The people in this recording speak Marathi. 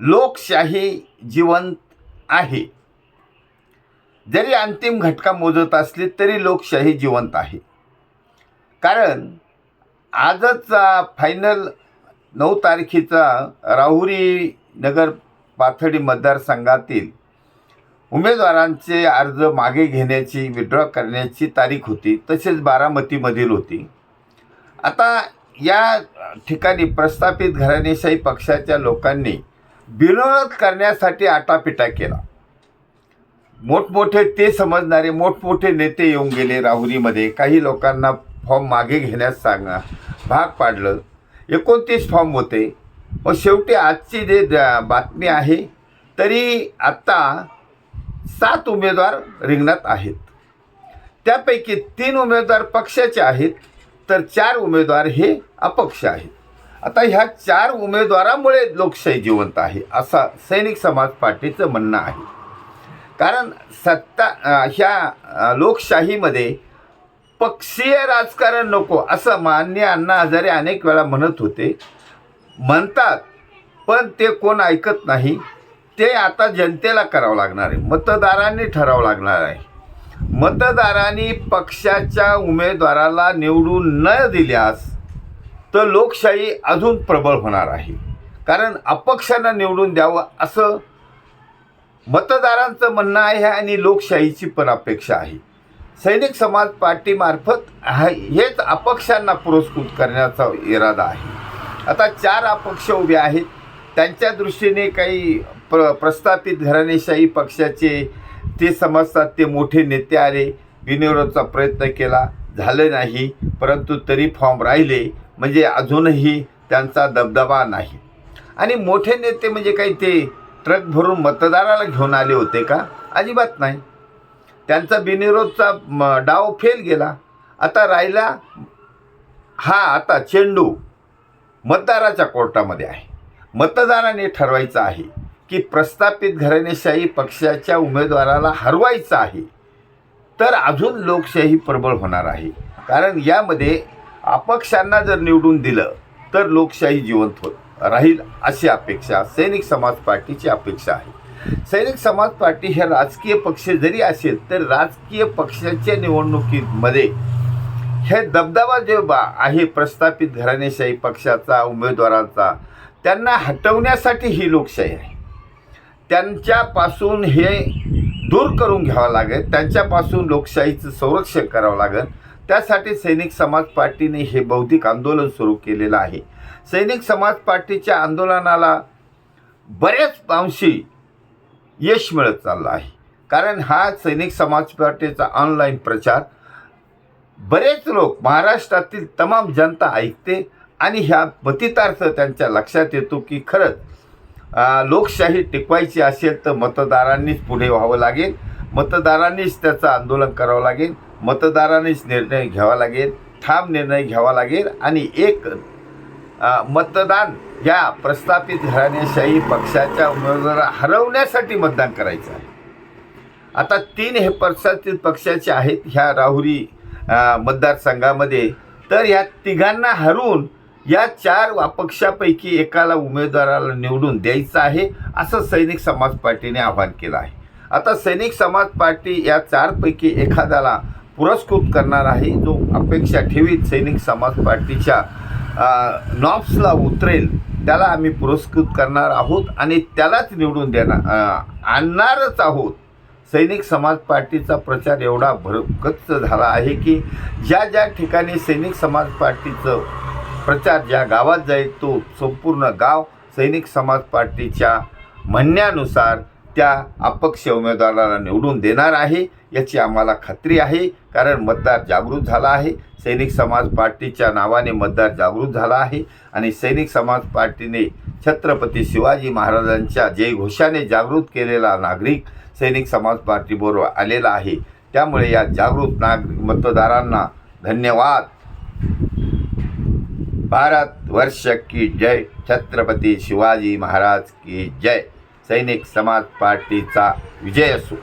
लोकशाही जिवंत आहे. जरी अंतिम घटका मोजत असली तरी लोकशाही जिवंत आहे. कारण आजच फायनल 9 तारखेचा राहुरी नगर पाथर्डी मतदारसंघातील उमेदवारांचे अर्ज मागे घेण्याची विड्रॉ करण्याची तारीख होती. तसेच बारामतीमधील होती. आता या ठिकाणी प्रस्थापित घराणेशाही पक्षाच्या लोकांनी विरोध करण्यासाठी आटापिटा केला. मोठमोठे ते समजणारे मोठमोठे नेते येऊन गेले राहुरीमध्ये. काही लोकांना फॉर्म मागे घेण्यास भाग पाडलं. 29 फॉर्म होते. व शेवटी आजची जे बातमी आहे तरी आत्ता 7 उमेदवार रिंगणात आहेत. त्यापैकी 3 उमेदवार पक्षाचे आहेत तर 4 उमेदवार हे अपक्ष आहेत. आता ह्या 4 उमेदवारामुळे लोकशाही जिवंत आहे असं सैनिक समाज पार्टीचं म्हणणं आहे. कारण ह्या लोकशाहीमध्ये पक्षीय राजकारण नको असं माननीय अण्णा हजारे अनेक वेळा म्हणत होते. म्हणतात पण ते कोण ऐकत नाही. ते आता जनतेला करावं लागणार आहे. मतदारांनी ठरावं लागणार आहे. मतदारांनी पक्षाच्या उमेदवाराला निवडून न दिल्यास तर लोकशाही अजून प्रबळ होणार आहे. कारण अपक्षांना निवडून द्यावं असं मतदारांचं म्हणणं आहे आणि लोकशाहीची पण अपेक्षा आहे. सैनिक समाज पार्टीमार्फत हेच अपक्षांना पुरस्कृत करण्याचा इरादा आहे. आता 4 अपक्ष उभे आहेत. त्यांच्या दृष्टीने काही प्रस्थापित घराणेशाही पक्षाचे ते समजतात ते मोठे नेते आले, बिनविरोधचा प्रयत्न केला, झालं नाही. परंतु तरी फॉर्म राहिले म्हणजे अजूनही त्यांचा दबदबा नाही. आणि मोठे नेते म्हणजे काही ते ट्रक भरून मतदाराला घेऊन आले होते का? अजिबात नाही. त्यांचा बिनविरोधचा डाव फेल गेला. आता राहिला आता चेंडू मतदाराच्या कोर्टामध्ये आहे. मतदाराने ठरवायचं आहे की प्रस्थापित घराणेशाही पक्षाच्या उमेदवाराला हरवायचं आहे तर अजून लोकशाही प्रबळ होणार आहे. कारण यामध्ये अपक्षांना जर निवडून दिलं तर लोकशाही जिवंत राहील अशी अपेक्षा सैनिक समाज पार्टीची अपेक्षा आहे. सैनिक समाज पार्टी हे राजकीय पक्ष जरी असेल तर राजकीय पक्षाच्या निवडणुकीमध्ये हे दबदबा जे आहे प्रस्थापित घराणेशाही पक्षाचा उमेदवाराचा त्यांना हटवण्यासाठी ही लोकशाही आहे. त्यांच्यापासून हे दूर करून घ्यावं लागेल. त्यांच्यापासून लोकशाहीचं संरक्षण करावं लागेल. त्यासाठी सैनिक समाज पार्टीने हे बौद्धिक आंदोलन सुरू केलेलं आहे. सैनिक समाज पार्टीच्या आंदोलनाला बऱ्याच अंशी यश मिळत चाललं आहे. कारण हा सैनिक समाज पार्टीचा ऑनलाईन प्रचार बरेच लोक महाराष्ट्रातील तमाम जनता ऐकते आणि ह्या मतितार्थ त्यांच्या लक्षात येतो की खरंच लोकशाही टिकवायची असेल तर मतदारांनीच पुढे व्हावं लागेल. मतदारांनीच त्याचं आंदोलन करावं लागेल. मतदारांनीच निर्णय घ्यावा लागेल. ठाम निर्णय घ्यावा लागेल आणि एक मतदान या प्रस्थापित घराणेशाही पक्षाच्या उमेदवाराला हरवण्यासाठी मतदान करायचं आहे. आता 3 हे प्रस्थापित पक्षाचे आहेत ह्या राहुरी मतदारसंघामध्ये. तर ह्या तिघांना हरवून या 4 अपक्षापैकी एकाला उमेदवाराला निवडून द्यायचं आहे असं सैनिक समाज पार्टीने आवाहन केलं आहे. आता सैनिक समाज पार्टी या 4 पैकी एखाद्याला पुरस्कृत करणार आहे. जो अपेक्षा ठेवीत सैनिक समाज पार्टीच्या नॉब्सला उतरेल त्याला आम्ही पुरस्कृत करणार आहोत आणि त्यालाच निवडून आणणारच आहोत. सैनिक समाज पार्टीचा प्रचार एवढा भरगच्च झाला आहे की ज्या ठिकाणी सैनिक समाज पार्टीचं प्रचार ज्या गावात जाईल तो संपूर्ण गाव सैनिक समाज पार्टीच्या म्हणण्यानुसार त्या अपक्ष उमेदवाराला निवडून देणार आहे याची आम्हाला खात्री आहे. कारण मतदार जागृत झाला आहे. सैनिक समाज पार्टीच्या नावाने मतदार जागृत झाला आहे आणि सैनिक समाज पार्टीने छत्रपती शिवाजी महाराजांच्या जयघोषाने जागृत केलेला नागरिक सैनिक समाज पार्टीबरोबर आलेला आहे. त्यामुळे या जागृत मतदारांना धन्यवाद. भारतवर्ष की जय. छत्रपती शिवाजी महाराज की जय. सैनिक समाज पार्टीचा विजय असो.